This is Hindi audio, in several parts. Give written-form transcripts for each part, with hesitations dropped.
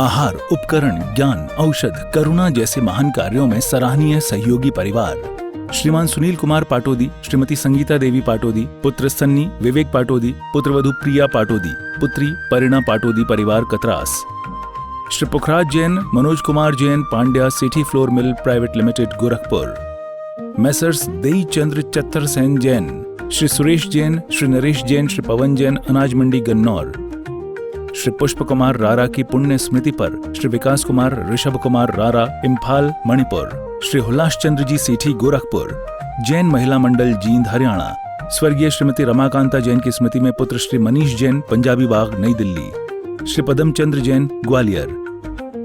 आहार, उपकरण, ज्ञान, औषध, करुणा जैसे महान कार्यों में सराहनीय सहयोगी परिवार। श्रीमान सुनील कुमार पाटोदी, श्रीमती संगीता देवी पाटोदी, पुत्र सन्नी विवेक पाटोदी, पुत्रवधू प्रिया पाटोदी, पुत्री परिणा पाटोदी परिवार Katras. Shri Pukhraj Jain, Manoj Kumar Jain, Pandya city flour mill private limited Gorakhpur. Messrs Dei Chandra चत्तर सेन जैन, श्री सुरेश जैन, श्री नरेश जैन, श्री पवन जैन, अनाज मंडी गन्नौर। श्री पुष्प कुमार रारा की पुण्य स्मृति पर श्री विकास कुमार ऋषभ कुमार रारा, इम्फाल मणिपुर। श्री हुलास चंद्र जी सेठी गोरखपुर, जैन महिला मंडल जींद हरियाणा। स्वर्गीय श्रीमती रमाकांता जैन की स्मृति में पुत्र श्री मनीष जैन, पंजाबी बाग नई दिल्ली। श्री पदम चंद्र जैन ग्वालियर।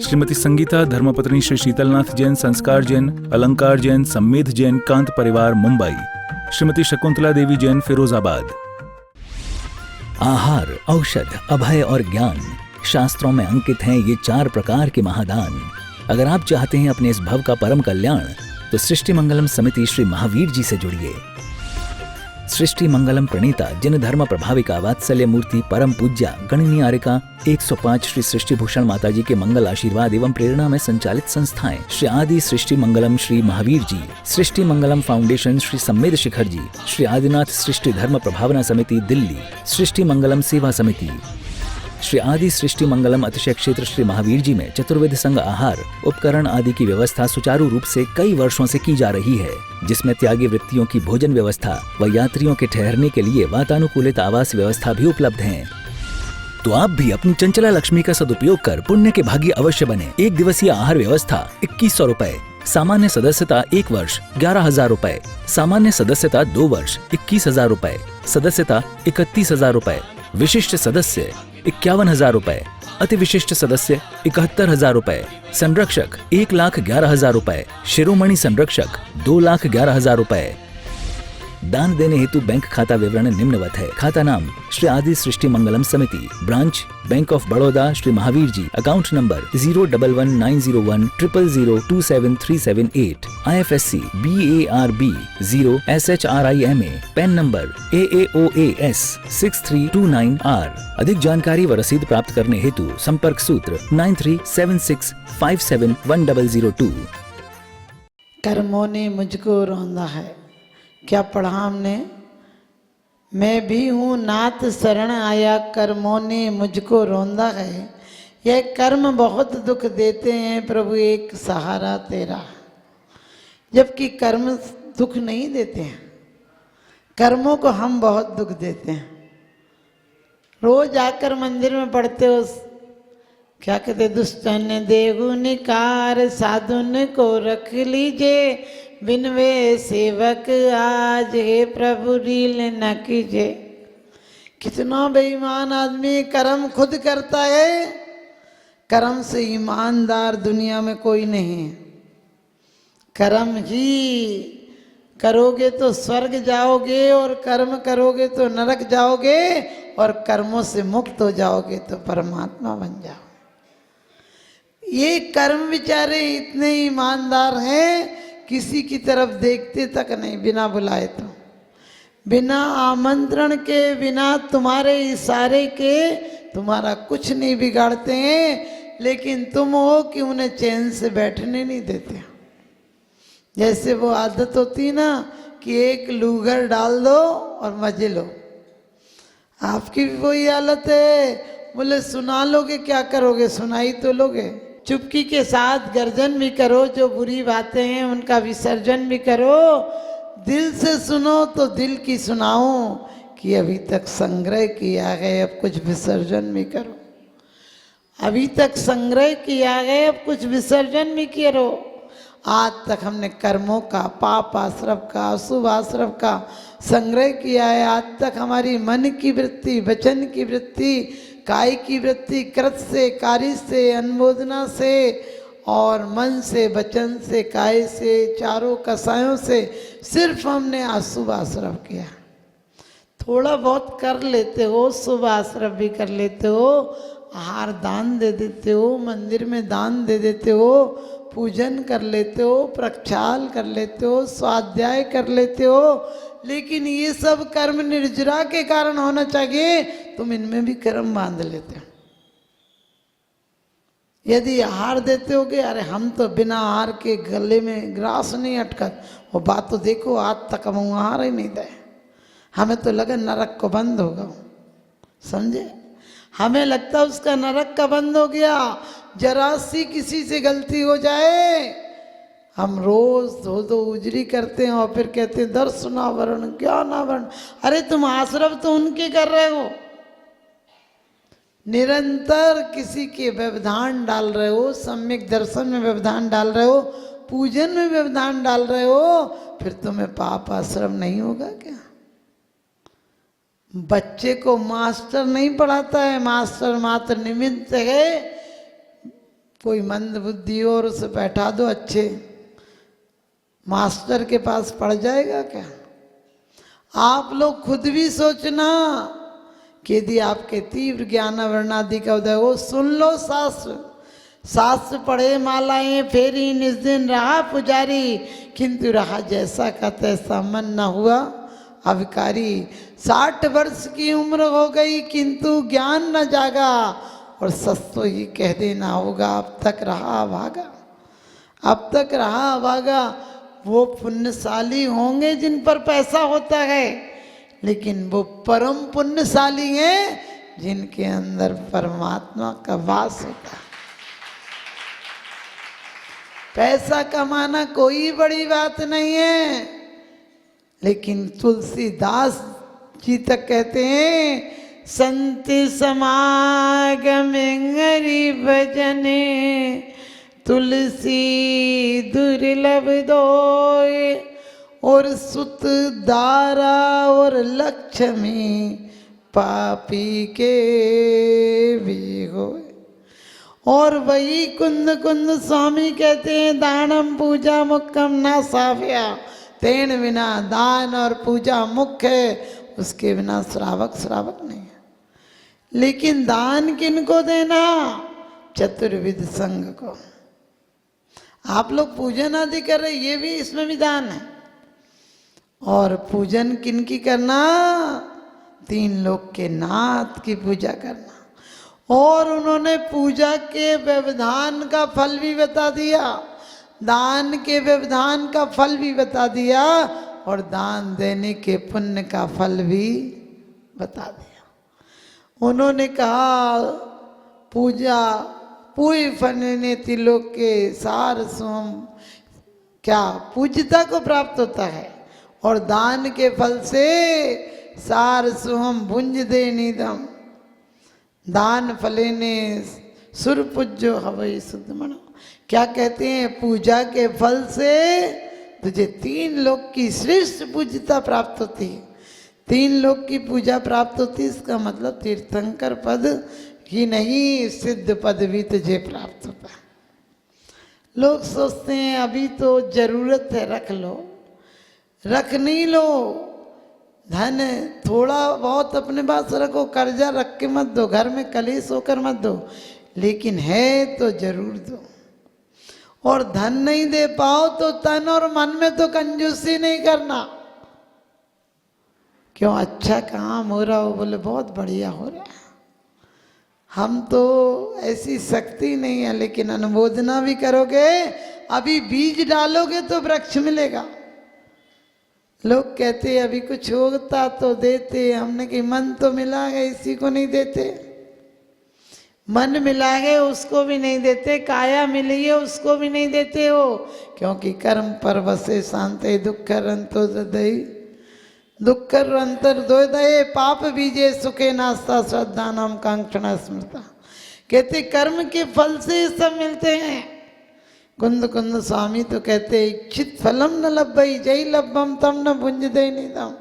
श्रीमती संगीता धर्मपत्नी श्री शीतलनाथ जैन, संस्कार जैन, अलंकार जैन, सम्मेद जैन, कांत परिवार मुंबई। श्रीमती शकुंतला देवी जैन फिरोजाबाद। आहार, औषध, अभय और ज्ञान, शास्त्रों में अंकित हैं ये 4 प्रकार के महादान। अगर आप चाहते हैं अपने इस भव का परम कल्याण, तो सृष्टि मंगलम समिति श्री महावीर जी से जुड़िए। सृष्टि मंगलम प्रणीता जिन धर्म प्रभाविका वात्सल्य मूर्ति परम पूज्या गणनीयारिका 105 श्री सृष्टि भूषण माता जी के मंगल आशीर्वाद एवं प्रेरणा में संचालित संस्थाएं श्री आदि सृष्टि मंगलम श्री महावीर जी, सृष्टि मंगलम फाउंडेशन श्री सम्मेद शिखर जी, श्री आदिनाथ सृष्टि धर्म प्रभावना समिति दिल्ली, सृष्टि मंगलम सेवा समिति, श्री आदि सृष्टि मंगलम अतिशय क्षेत्र श्री महावीर जी में चतुर्वेद संघ आहार, उपकरण आदि की व्यवस्था सुचारू रूप से कई वर्षों से की जा रही है, जिसमें त्यागी वृत्तियों की भोजन व्यवस्था व यात्रियों के ठहरने के लिए वातानुकूलित आवास व्यवस्था भी उपलब्ध है। तो आप भी अपनी चंचला लक्ष्मी का सदुपयोग कर पुण्य के भागी अवश्य बने। 1 दिवसीय आहार व्यवस्था 2100 रुपए, सामान्य सदस्यता 1 वर्ष 11,000 रुपए, सामान्य सदस्यता 2 वर्ष 21,000 रुपए, सदस्यता 31,000 रुपए, विशिष्ट सदस्य 51,000 रुपए, अति विशिष्ट सदस्य 71,000 रुपए, संरक्षक 1,11,000 रुपए, शिरोमणि संरक्षक 2,11,000 रुपए। दान देने हेतु बैंक खाता विवरण निम्नवत है। खाता नाम श्री आदि Srishti Mangalam Samiti, branch bank of Baroda Shri Mahavir ji, account number 0119010027378, IFSC BARB 0SHRIMA, PAN number AAOAS 6329R। अधिक जानकारी व रसीद प्राप्त करने हेतु संपर्क सूत्र 9376571002। कर्मों ने मुझको रौंदा है, क्या पढ़ा हमने? मैं भी हूँ नाथ शरण आया, कर्मों ने मुझको रौंदा है। यह कर्म बहुत दुख देते हैं प्रभु, एक सहारा तेरा। जबकि कर्म दुख नहीं देते हैं, कर्मों को हम बहुत दुख देते हैं। रोज आकर मंदिर में पढ़ते हो, क्या कहते? दुष्टन देहु निकार, साधुन को रख लीजिए, बिनवे सेवक आज, हे प्रभु रील न कीजिए। कितना बेईमान आदमी कर्म खुद करता है। कर्म से ईमानदार दुनिया में कोई नहीं है। कर्म ही करोगे तो स्वर्ग जाओगे, और कर्म करोगे तो नरक जाओगे, और कर्मों से मुक्त हो जाओगे तो परमात्मा बन जाओगे। ये कर्म बेचारे इतने ईमानदार हैं, किसी की तरफ देखते तक नहीं, बिना बुलाए तो, बिना आमंत्रण के, बिना तुम्हारे इशारे के तुम्हारा कुछ नहीं बिगाड़ते हैं, लेकिन तुम हो कि उन्हें चैन से बैठने नहीं देते। जैसे वो आदत होती ना कि एक लूगर डाल दो और मजे लो, आपकी भी वही हालत है। बोले सुना लोगे, क्या करोगे? सुनाई तो लोगे। चुपकी के साथ गर्जन भी करो, जो बुरी बातें हैं उनका विसर्जन भी करो। दिल से सुनो तो दिल की सुनाओ कि अभी तक संग्रह किया है, अब कुछ विसर्जन भी करो। अभी तक संग्रह किया है, अब कुछ विसर्जन भी करो। आज तक हमने कर्मों का, पाप आश्रव का, अशुभ आश्रव का संग्रह किया है। आज तक हमारी मन की वृत्ति, वचन की वृत्ति, काय की वृत्ति, कृत से, कार्य से, अनुमोदना से, और मन से, वचन से, काय से, चारों कसायों से सिर्फ हमने अशुभ आश्रव किया। थोड़ा बहुत कर लेते हो, शुभ आश्रव भी कर लेते हो, आहार दान दे देते हो, मंदिर में दान दे देते हो, पूजन कर लेते हो, प्रक्षाल कर लेते हो, स्वाध्याय कर लेते हो, लेकिन ये सब कर्म निर्जरा के कारण होना चाहिए। तुम इनमें भी कर्म बांध लेते हो। यदि आहार देते होगे, अरे हम तो बिना आहार के गले में ग्रास नहीं अटकत, वो बात तो देखो आज तक हम आहार ही नहीं दे, हमें तो लगा नरक को बंद होगा, समझे, हमें लगता उसका नरक का बंद हो गया। जरा सी किसी से गलती हो जाए, हम रोज धो दो उजरी करते हैं और फिर कहते हैं दर्शनावरण ज्ञानावरण। अरे तुम आश्रव तो उनके कर रहे हो, निरंतर किसी के व्यवधान डाल रहे हो, सम्यक दर्शन में व्यवधान डाल रहे हो, पूजन में व्यवधान डाल रहे हो, फिर तुम्हें पाप आश्रम नहीं होगा क्या? बच्चे को मास्टर नहीं पढ़ाता है, मास्टर मात्र निमित्त है। कोई मंद बुद्धि और उसे बैठा दो अच्छे मास्टर के पास पढ़ जाएगा क्या? आप लोग खुद भी सोचना कि यदि आपके तीव्र ज्ञान वर्णादि का उदय हो, सुन लो शास्त्र, शास्त्र पढ़े मालाएं फेरी निज दिन रहा पुजारी, किंतु रहा जैसा का तैसा मन न हुआ अविकारी। 60 वर्ष की उम्र हो गई किंतु ज्ञान न जागा, और सच तो ही कह देना होगा अब तक रहा भागा, अब तक रहा भागा। वो पुण्यशाली होंगे जिन पर पैसा होता है, लेकिन वो परम पुण्यशाली हैं जिनके अंदर परमात्मा का वास होता है। पैसा कमाना कोई बड़ी बात नहीं है, लेकिन तुलसीदास जी तक कहते हैं संत समागम हरि भजने, तुलसी दुर्लभ दोय, और सुत दारा और लक्ष्मी पापी के भी होय। और वही कुंद कुंद स्वामी कहते हैं दानम पूजा मुक्कम ना साव्या, तेन बिना दान और पूजा मुख्य है, उसके बिना श्रावक श्रावक नहीं है। लेकिन दान किनको देना? चतुर्विध संघ को। आप लोग पूजन आदि कर रहे, ये भी इसमें भी दान है। और पूजन किनकी करना? 3 लोक के नाथ की पूजा करना। और उन्होंने पूजा के व्यवधान का फल भी बता दिया, दान के व्यवधान का फल भी बता दिया, और दान देने के पुण्य का फल भी बता दिया। उन्होंने कहा पूजा पूय फनने तिलोक के सार सोम, क्या पूज्यता को प्राप्त होता है, और दान के फल से सार सोहम भुंज दे निदम, दान फलेने सुर पूज्यो हवई शुद्ध मनो। क्या कहते हैं? पूजा के फल से तुझे 3 लोक की श्रेष्ठ पूज्यता प्राप्त होती है। 3 लोक की पूजा प्राप्त होती है, इसका मतलब तीर्थंकर पद ही नहीं, सिद्ध पद भी तुझे प्राप्त होता है। लोग सोचते हैं अभी तो जरूरत है रख लो, रख नहीं लो, धन थोड़ा बहुत अपने पास रखो, कर्जा रख के मत दो, घर में कलेश होकर मत दो, लेकिन है तो जरूर दो। और धन नहीं दे पाओ तो तन और मन में तो कंजूसी नहीं करना। क्यों? अच्छा काम हो रहा हो, बोले बहुत बढ़िया हो रहा है, हम तो ऐसी शक्ति नहीं है, लेकिन अनुमोदना भी करोगे, अभी बीज डालोगे तो वृक्ष मिलेगा। लोग कहते हैं अभी कुछ होता तो देते, हमने कि मन तो मिला है इसी को नहीं देते, मन मिला है उसको भी नहीं देते, काया मिली है उसको भी नहीं देते हो, क्योंकि कर्म पर बसे शांते दुख रंतो दई, दुख अंतर दो दये पाप बीजे सुखे नास्ता श्रद्धा नाम कांक्षणा स्मृता। कहते कर्म के फल से ये सब मिलते हैं। कुंद कुंद स्वामी तो कहते इच्छित फलम न लभई जय लभम तम न भुंज दे निदम।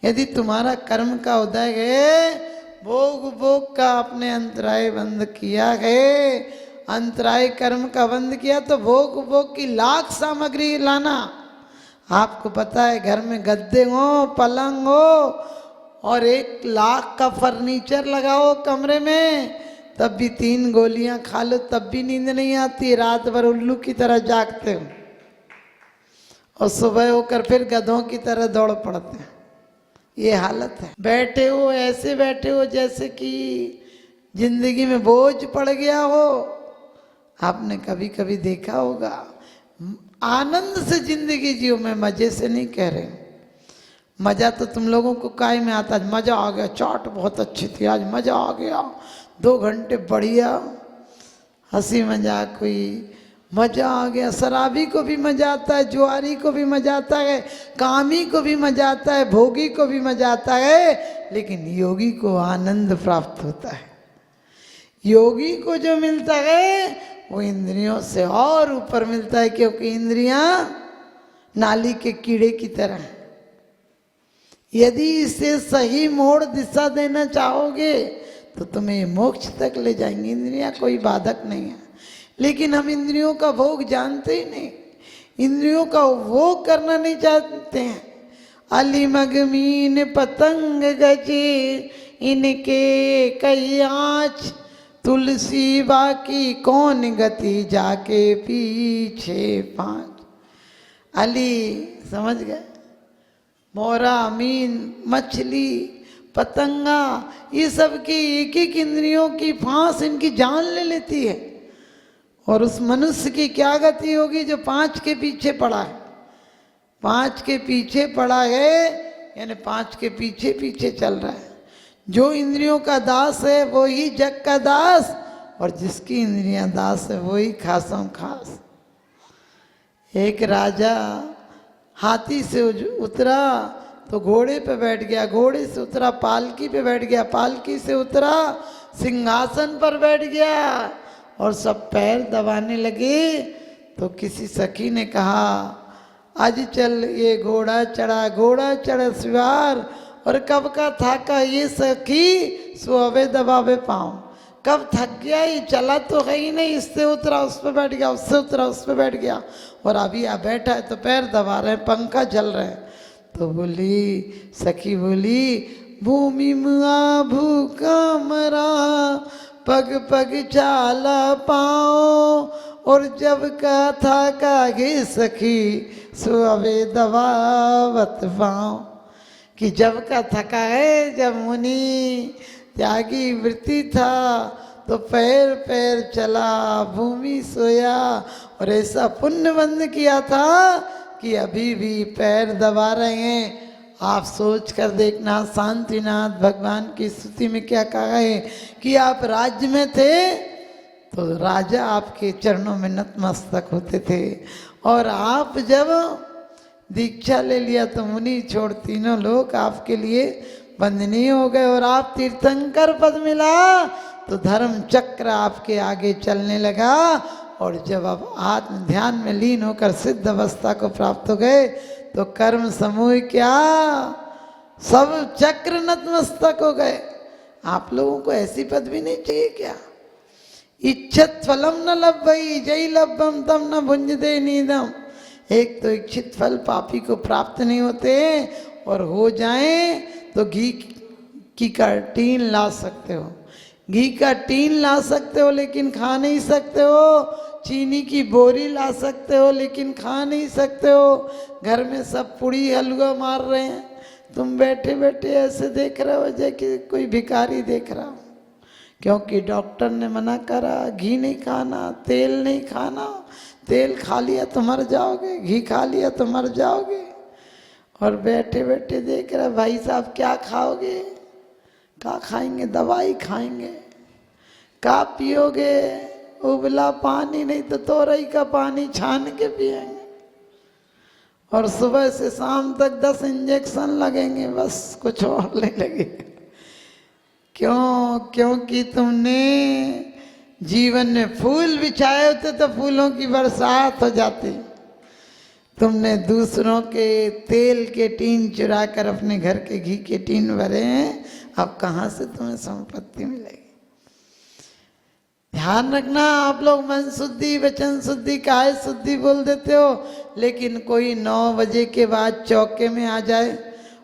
यदि तुम्हारा कर्म का उदय है, भोग भोग का अपने अंतराय बंद किया है, अंतराय कर्म का बंद किया, तो भोग भोग की लाख सामग्री लाना। आपको पता है घर में गद्दे हो, पलंग हो, और 1 लाख का फर्नीचर लगाओ कमरे में, तब भी 3 गोलियां खा लो तब भी नींद नहीं आती, रात भर उल्लू की तरह जागते हो, और सुबह होकर फिर गधों की तरह दौड़ पड़ते हैं। ये हालत है। बैठे हो ऐसे बैठे हो जैसे कि जिंदगी में बोझ पड़ गया हो, आपने कभी कभी देखा होगा, आनंद से जिंदगी जियो, मैं मजे से नहीं कह रहे। मजा तो तुम लोगों को काय में आता, आज मजा आ गया, चाट बहुत अच्छी थी, आज मजा आ गया, 2 घंटे बढ़िया हंसी मजाक हुई, मजा आ गया। शराबी को भी मजा आता है, जुआरी को भी मजा आता है, कामी को भी मजा आता है, भोगी को भी मजा आता है, लेकिन योगी को आनंद प्राप्त होता है। योगी को जो मिलता है वो इंद्रियों से और ऊपर मिलता है, क्योंकि इंद्रियां नाली के कीड़े की तरह हैं। यदि इसे सही मोड़ दिशा देना चाहोगे तो तुम्हें मोक्ष तक ले जाएंगे। इंद्रियां कोई बाधक नहीं है, लेकिन हम इंद्रियों का भोग जानते ही नहीं, इंद्रियों का भोग करना नहीं चाहते हैं। अली मगमीन पतंग गजे इनके कई आँच, तुलसी बाकी कौन गति जाके पीछे 5। अली समझ गए, मोरा, मीन, मछली, पतंगा, ये सब की एक एक इंद्रियों की फांस इनकी जान ले लेती है। और उस मनुष्य की क्या गति होगी जो 5 के पीछे पड़ा है। 5 के पीछे पड़ा है यानी 5 के पीछे पीछे चल रहा है। जो इंद्रियों का दास है वो ही जग का दास, और जिसकी इंद्रियां दास है वो ही खासम खास। एक राजा हाथी से उतरा तो घोड़े पे बैठ गया, घोड़े से उतरा पालकी पे बैठ गया, पालकी से उतरा सिंहासन पर बैठ गया, और सब पैर दबाने लगे। तो किसी सखी ने कहा, आज चल ये घोड़ा चढ़ा सवार, और कब का थाका ये सखी सुहावे दबावे पाँव। कब थक गया, ये चला तो है ही नहीं, इससे उतरा उस पर बैठ गया, उससे उतरा उस पर बैठ गया, और अभी आ बैठा है तो पैर दबा रहे हैं, पंखा चल रहे हैं। तो बोली सखी, बोली भूमि मुआ भूखा मरा, पग पग चाला पाओ, और जब का था कागे सखी सुहावे दबावत पाओ। कि जब का थका है, जब मुनि त्यागी वृत्ति था तो पैर पैर चला, भूमि सोया, और ऐसा पुण्य बंद किया था कि अभी भी पैर दबा रहे हैं। आप सोच कर देखना, शांतिनाथ भगवान की स्तुति में क्या कहा है कि आप राज्य में थे तो राजा आपके चरणों में नतमस्तक होते थे, और आप जब दीक्षा ले लिया तो मुनि छोड़ तीनों लोग आपके लिए वंदनीय हो गए, और आप तीर्थंकर पद मिला तो धर्म चक्र आपके आगे चलने लगा। और जब आप आत्म ध्यान में लीन होकर सिद्ध अवस्था को प्राप्त हो गए तो कर्म समूह क्या सब चक्र नतमस्तक हो गए। आप लोगों को ऐसी पदवी नहीं चाहिए क्या? इच्छत फलम न लभ्यई जय लभ्यम तम न भुंजते नीदम। एक तो इच्छित फल पापी को प्राप्त नहीं होते, और हो जाए तो घी की का टीन ला सकते हो, घी का टीन ला सकते हो लेकिन खा नहीं सकते हो, चीनी की बोरी ला सकते हो लेकिन खा नहीं सकते हो। घर में सब पूड़ी हलवा मार रहे हैं, तुम बैठे बैठे ऐसे देख रहे हो जैसे कोई भिखारी देख रहा हो, क्योंकि डॉक्टर ने मना करा घी नहीं खाना, तेल नहीं खाना। तेल खा लिया तो मर जाओगे, घी खा लिया तो मर जाओगे, और बैठे बैठे देख रहे भाई साहब क्या खाओगे, क्या खाएंगे, दवाई खाएंगे, क्या पियोगे, उबला पानी नहीं तो तोरई का पानी छान के पिएंगे, और सुबह से शाम तक 10 इंजेक्शन लगेंगे, बस कुछ और नहीं लगेगा। क्यों? क्योंकि तुमने जीवन में फूल बिछाए होते तो फूलों की बरसात हो जाती। तुमने दूसरों के तेल के टीन चुरा कर अपने घर के घी के टीन भरे हैं, अब कहाँ से तुम्हें संपत्ति मिलेगी? ध्यान रखना, आप लोग मन शुद्धि वचन शुद्धि काय शुद्धि बोल देते हो, लेकिन कोई 9 बजे के बाद चौके में आ जाए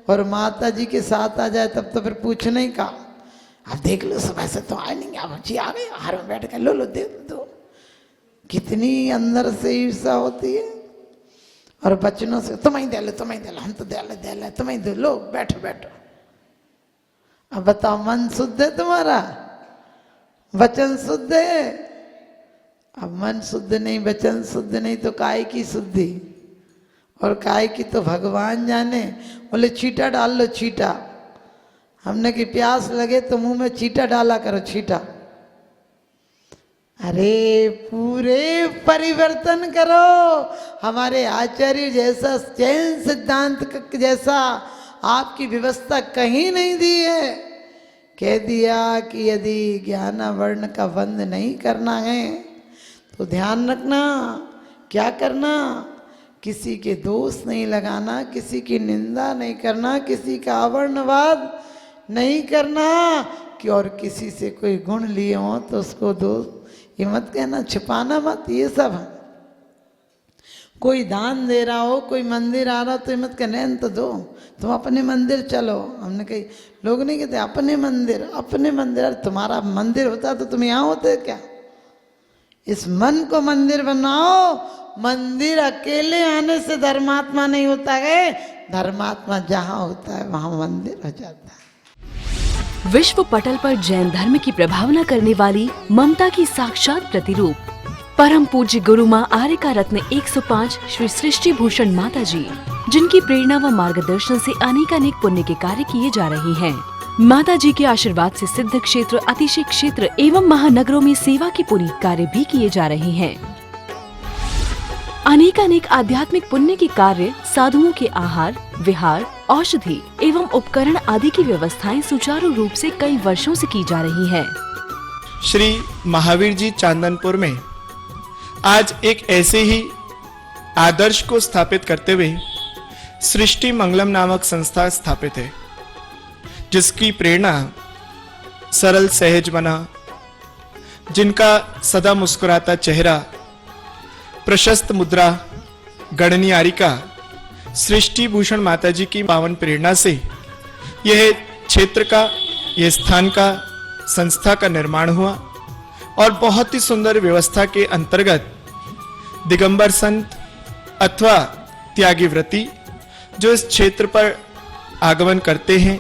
और माता जी के साथ आ जाए तब तो फिर पूछने ही का। आप देख लो सुबह से तो आए नहीं, आप जी आ गए, हार में बैठ गए, लो दे दो। कितनी अंदर से ईर्षा होती है। और बच्चों से तुम्हें दे लो, हम तो दे ले, तुम्हें दे लो, बैठो बैठो। अब बताओ मन शुद्ध है तुम्हारा, वचन शुद्ध है, अब मन शुद्ध नहीं, वचन शुद्ध नहीं तो काय की शुद्धि, और काय की तो भगवान जाने। बोले छींटा डाल लो, छींटा। हमने कि प्यास लगे तो मुंह में छींटा डाला करो, छींटा। अरे पूरे परिवर्तन करो। हमारे आचार्य जैसा, जैन सिद्धांत जैसा आपकी व्यवस्था कहीं नहीं दी है। कह दिया कि यदि ज्ञान वर्ण का बंद नहीं करना है तो ध्यान रखना, क्या करना, किसी के दोष नहीं लगाना, किसी की निंदा नहीं करना, किसी का अवर्णवाद नहीं करना, कि और किसी से कोई गुण लिए हो तो उसको दोष ये मत कहना, छिपाना मत, ये सब है। कोई दान दे रहा हो, कोई मंदिर आ रहा तो ये मत कहना तो दो, तुम अपने मंदिर चलो। हमने कही, लोग नहीं कहते अपने मंदिर, अपने मंदिर। अरे तुम्हारा मंदिर होता तो तुम यहाँ होते क्या? इस मन को मंदिर बनाओ। मंदिर अकेले आने से धर्मात्मा नहीं होता है, धर्मात्मा जहाँ होता है वहाँ मंदिर हो जाता है। विश्व पटल पर जैन धर्म की प्रभावना करने वाली ममता की साक्षात प्रतिरूप परम पूज्य गुरु माँ आर्यका रत्न 105 श्री सृष्टि भूषण माता जी, जिनकी प्रेरणा व मार्गदर्शन से अनेकानेक पुण्य के कार्य किए जा रहे हैं। माता जी के आशीर्वाद से सिद्ध क्षेत्र, अतिशय क्षेत्र एवं महानगरों में सेवा के पुनीत कार्य भी किए जा रहे हैं। अनेकानेक आध्यात्मिक पुण्य के कार्य, साधुओं के आहार, विहार, औषधि एवं उपकरण आदि की व्यवस्थाएं सुचारू रूप से कई वर्षों से की जा रही है। श्री महावीर जी चांदनपुर में आज एक ऐसे ही आदर्श को स्थापित करते हुए सृष्टि मंगलम नामक संस्था स्थापित है, जिसकी प्रेरणा सरल सहज बना, जिनका सदा मुस्कुराता चेहरा, प्रशस्त मुद्रा, गणनीयारिका सृष्टि भूषण माता जी की पावन प्रेरणा से यह क्षेत्र का, यह स्थान का, संस्था का निर्माण हुआ और बहुत ही सुंदर व्यवस्था के अंतर्गत दिगंबर संत अथवा त्यागी व्रती जो इस क्षेत्र पर आगमन करते हैं।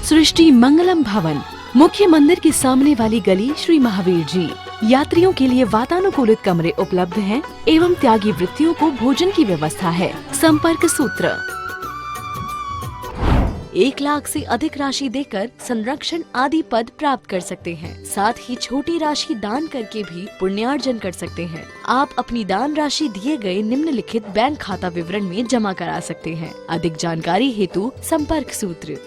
सृष्टि मंगलम भवन, मुख्य मंदिर के सामने वाली गली, श्री महावीर जी। यात्रियों के लिए वातानुकूलित कमरे उपलब्ध हैं एवं त्यागी वृत्तियों को भोजन की व्यवस्था है। संपर्क सूत्र 1 लाख से अधिक राशि देकर संरक्षण आदि पद प्राप्त कर सकते हैं। साथ ही छोटी राशि दान करके भी पुण्यार्जन कर सकते हैं। आप अपनी दान राशि दिए गए निम्नलिखित बैंक खाता विवरण में जमा करा सकते हैं। अधिक जानकारी हेतु संपर्क सूत्र